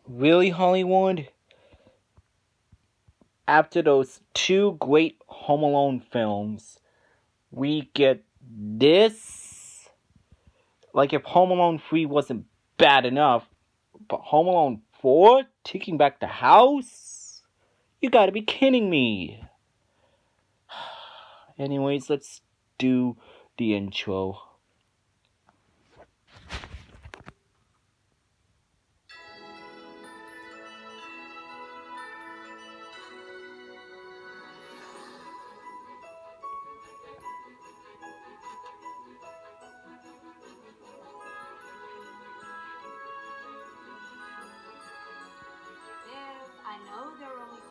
Really, Hollywood? After those two great Home Alone films, we get this? Like if Home Alone 3 wasn't bad enough, but Home Alone 4? Taking back the house? You gotta be kidding me. Anyways, let's do the intro. I know there are only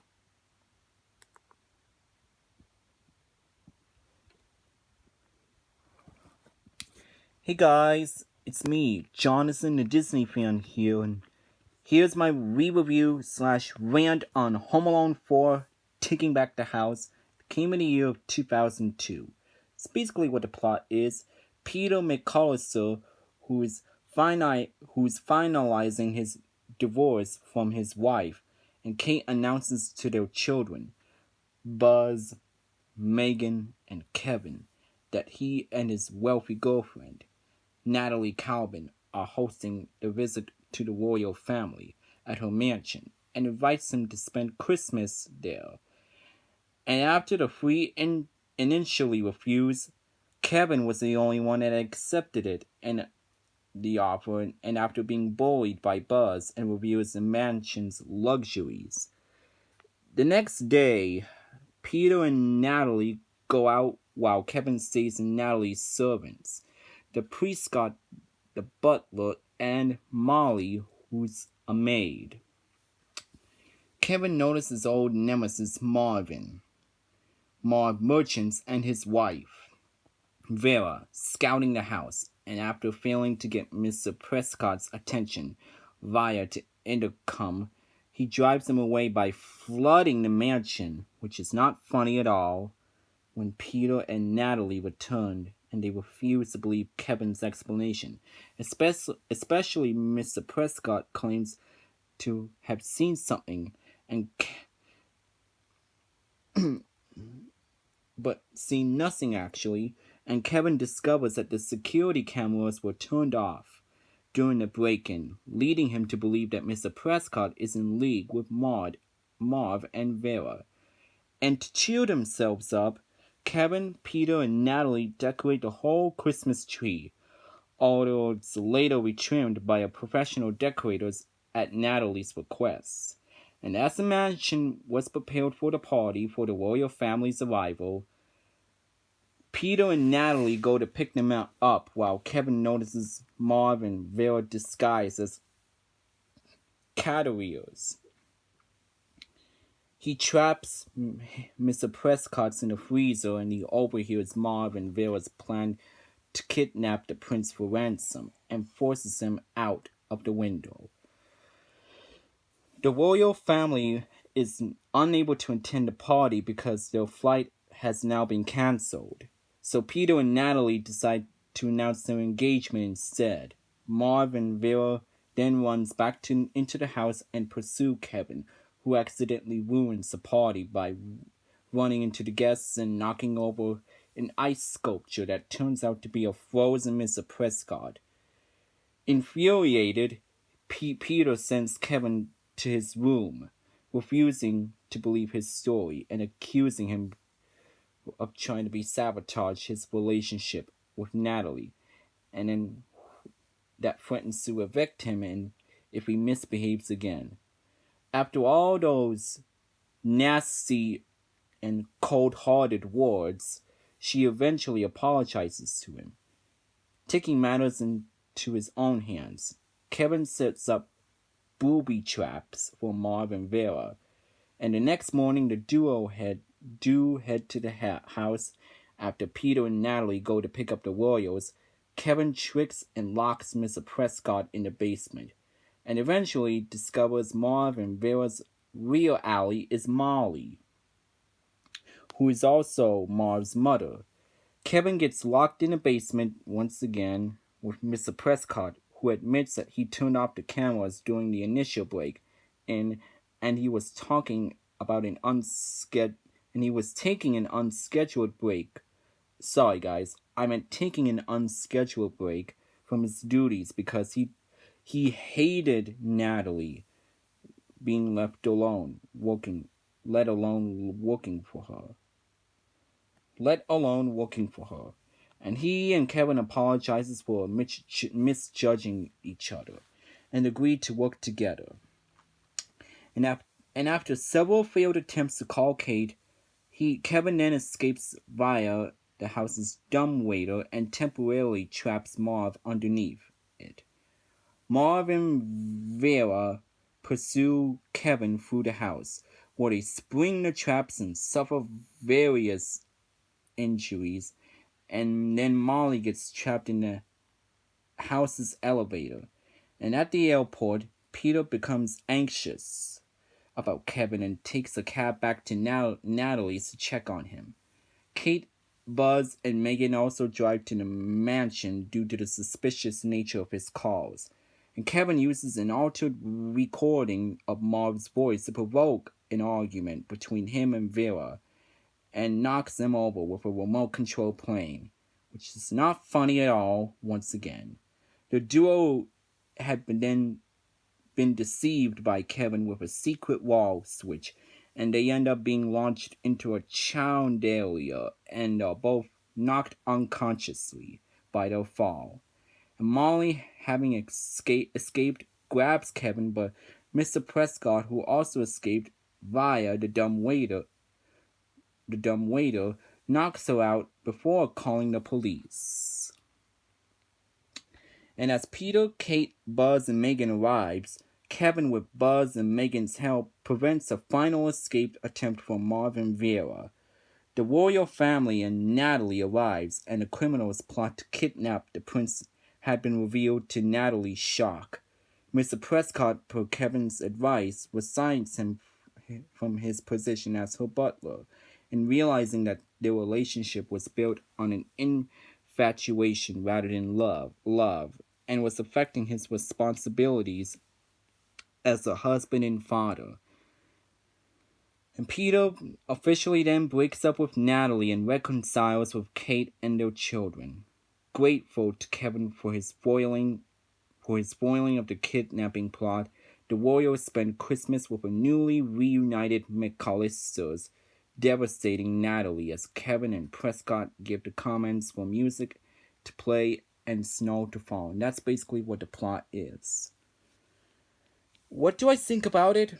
Hey guys, it's me, Jonathan the Disney fan here, and here's my re-review slash rant on Home Alone 4 Taking Back the House. It came in the year of 2002. It's basically what the plot is. Peter McAllister, who's finalizing his divorce from his wife, and Kate announces to their children, Buzz, Megan, and Kevin, that he and his wealthy girlfriend, Natalie Calvin, are hosting a visit to the royal family at her mansion and invites him to spend Christmas there. And after the three initially refused, Kevin was the only one that accepted it and the offer, and after being bullied by Buzz and reveals the mansion's luxuries. The next day, Peter and Natalie go out while Kevin stays in Natalie's servants. The priest got the butler, and Molly, who's a maid. Kevin notices old nemesis Marv Merchants, and his wife, Vera, scouting the house, and after failing to get Mr. Prescott's attention via the intercom, he drives them away by flooding the mansion, which is not funny at all. When Peter and Natalie returned, and they refused to believe Kevin's explanation. Especially Mr. Prescott claims to have seen something, and but seen nothing actually. And Kevin discovers that the security cameras were turned off during the break-in, leading him to believe that Mr. Prescott is in league with Marv, and Vera. And to cheer themselves up, Kevin, Peter, and Natalie decorate the whole Christmas tree, although it's later retrimmed by a professional decorators at Natalie's request. And as the mansion was prepared for the party for the royal family's arrival, Peter and Natalie go to pick them up while Kevin notices Marv and Vera disguised as catariers. He traps Mr. Prescott's in the freezer, and he overhears Marv and Vera's plan to kidnap the prince for ransom and forces him out of the window. The royal family is unable to attend the party because their flight has now been cancelled. So Peter and Natalie decide to announce their engagement instead. Marv and Vera then runs into the house and pursue Kevin, who accidentally ruins the party by running into the guests and knocking over an ice sculpture that turns out to be a frozen Mr. Prescott. Infuriated, Peter sends Kevin to his room, refusing to believe his story and accusing him of trying to sabotage his relationship with Natalie, and then that threatens to evict him and if he misbehaves again. After all those nasty and cold-hearted words, she eventually apologizes to him. Taking matters into his own hands, Kevin sets up booby traps for Marv and Vera, and the next morning the duo head to the house. After Peter and Natalie go to pick up the Royals, Kevin tricks and locks Mr. Prescott in the basement, and eventually discovers Marv and Vera's real ally is Molly, who is also Marv's mother. Kevin gets locked in the basement once again with Mr. Prescott, who admits that he turned off the cameras during the initial break in, and he was talking about and he was taking an unscheduled break. Sorry, guys, I meant taking an unscheduled break from his duties because he hated Natalie being left alone, working, let alone working for her. Let alone working for her. And he and Kevin apologizes for misjudging each other and agreed to work together. And, and after several failed attempts to call Kate, Kevin then escapes via the house's dumbwaiter and temporarily traps Marv underneath it. Marv and Vera pursue Kevin through the house, where they spring the traps and suffer various injuries, and then Molly gets trapped in the house's elevator. And at the airport, Peter becomes anxious about Kevin and takes a cab back to Natalie's to check on him. Kate, Buzz, and Megan also drive to the mansion due to the suspicious nature of his calls. And Kevin uses an altered recording of Marv's voice to provoke an argument between him and Vera and knocks them over with a remote control plane, which is not funny at all once again. The duo had been deceived by Kevin with a secret wall switch, and they end up being launched into a chandelier and are both knocked unconsciously by their fall. And Molly, having escaped, grabs Kevin, but Mr. Prescott, who also escaped via the dumb waiter, knocks her out before calling the police. And as Peter, Kate, Buzz, and Megan arrives, Kevin, with Buzz and Megan's help, prevents a final escape attempt from Marv and Vera. The royal family and Natalie arrives, and the criminals plot to kidnap the prince had been revealed to Natalie's shock. Mr. Prescott, per Kevin's advice, resigns him from his position as her butler, and realizing that their relationship was built on an infatuation rather than love, and was affecting his responsibilities as a husband and father. And Peter officially then breaks up with Natalie and reconciles with Kate and their children, grateful to Kevin for his foiling of the kidnapping plot. The Royals spend Christmas with a newly reunited McAllisters, devastating Natalie as Kevin and Prescott give the commands for music to play and snow to fall. And that's basically what the plot is. What do I think about it?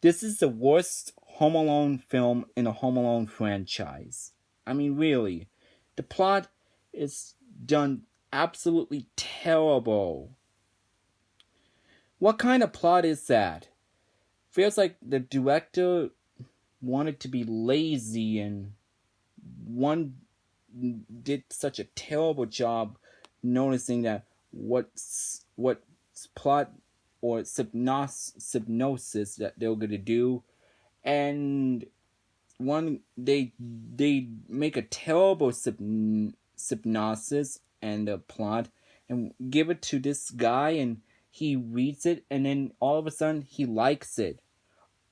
This is the worst Home Alone film in the Home Alone franchise. I mean, really. The plot is done absolutely terrible. What kind of plot is that? Feels like the director wanted to be lazy and one did such a terrible job noticing that what plot or hypnosis that they were gonna do, and one they make a terrible hypnosis and a plot and give it to this guy, and he reads it, and then all of a sudden he likes it.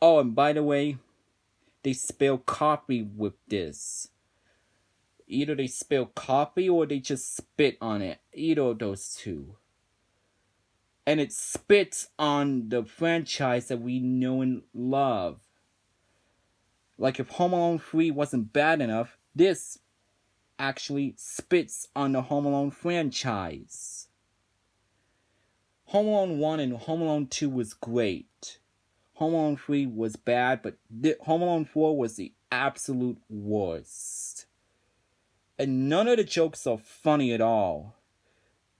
Oh, and by the way, they spill coffee with this. Either they spill coffee or they just spit on it. Either of those two. And it spits on the franchise that we know and love. Like if Home Alone 3 wasn't bad enough, this actually spits on the Home Alone franchise. Home Alone 1 and Home Alone 2 was great. Home Alone 3 was bad, but Home Alone 4 was the absolute worst. And none of the jokes are funny at all.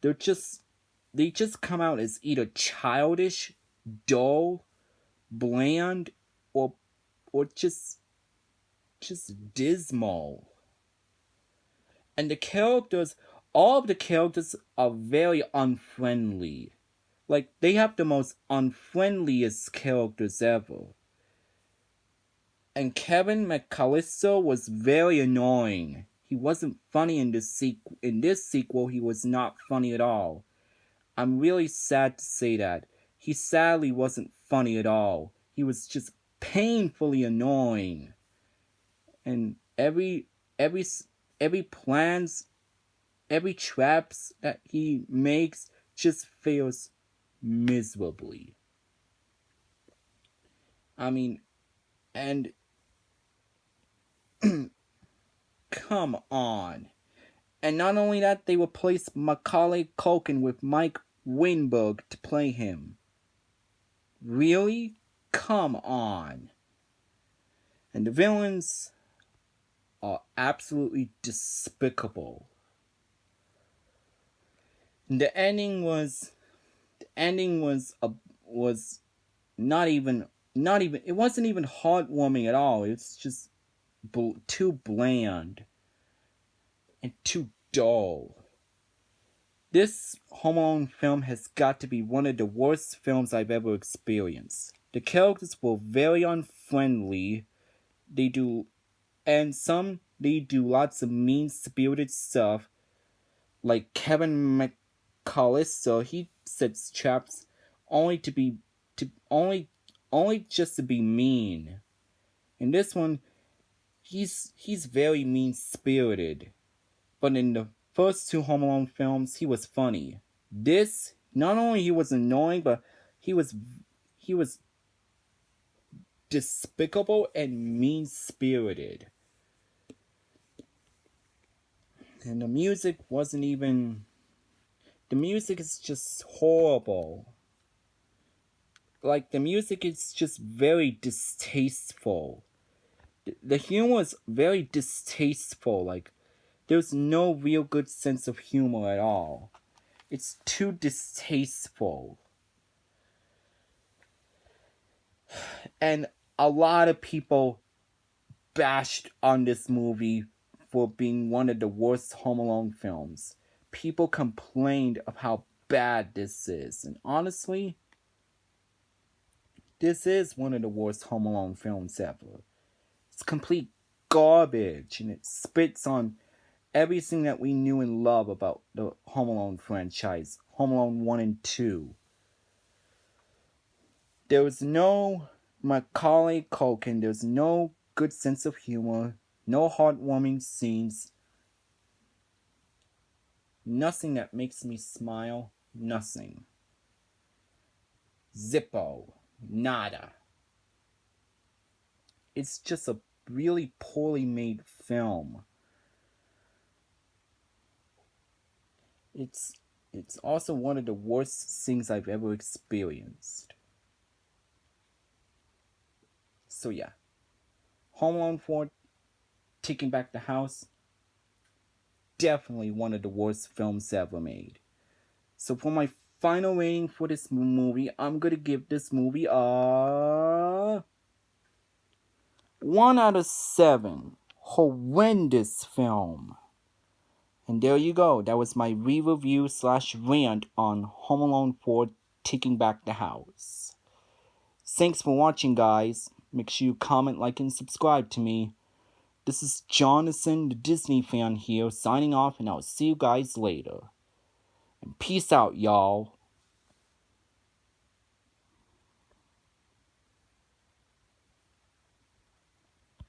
They just come out as either childish, dull, bland, or just dismal. And the characters, all of the characters are very unfriendly. Like, they have the most unfriendliest characters ever. And Kevin McAllister was very annoying. He wasn't funny in this sequel. In this sequel, he was not funny at all. I'm really sad to say that. he sadly wasn't funny at all. He was just painfully annoying. And every every plans, every traps that he makes just fails miserably. I mean, and come on. And not only that, they replaced Macaulay Culkin with Mike Winberg to play him. Really? Come on. And the villains are absolutely despicable. And the ending was not even it wasn't even heartwarming at all. It's just too bland and too dull. This Home Alone film has got to be one of the worst films I've ever experienced. The characters were very unfriendly. They do they do lots of mean-spirited stuff. Like Kevin McAllister, he sets traps only to be to only just to be mean. In this one, he's very mean-spirited. But in the first two Home Alone films, he was funny. This, not only he was annoying, but he was despicable and mean-spirited. And the music is just horrible. Like, the music is just very distasteful. The humor is very distasteful. Like, there's no real good sense of humor at all. It's too distasteful. And a lot of people bashed on this movie for being one of the worst Home Alone films. People complained of how bad this is. And honestly, this is one of the worst Home Alone films ever. It's complete garbage, and it spits on everything that we knew and love about the Home Alone franchise, Home Alone 1 and 2. There was no Macaulay Culkin, there's no good sense of humor, no heartwarming scenes, nothing that makes me smile, nothing. Zippo, nada. It's just a really poorly made film. It's also one of the worst things I've ever experienced. So yeah, Home Alone 4, Taking Back the House, definitely one of the worst films ever made. So for my final rating for this movie, I'm gonna give this movie a 1 out of 7. Horrendous film. And there you go. That was my re-review / rant on Home Alone 4, Taking Back the House. Thanks for watching, guys. Make sure you comment, like, and subscribe to me. This is Jonathan, the Disney fan here, signing off, and I'll see you guys later. And peace out, y'all.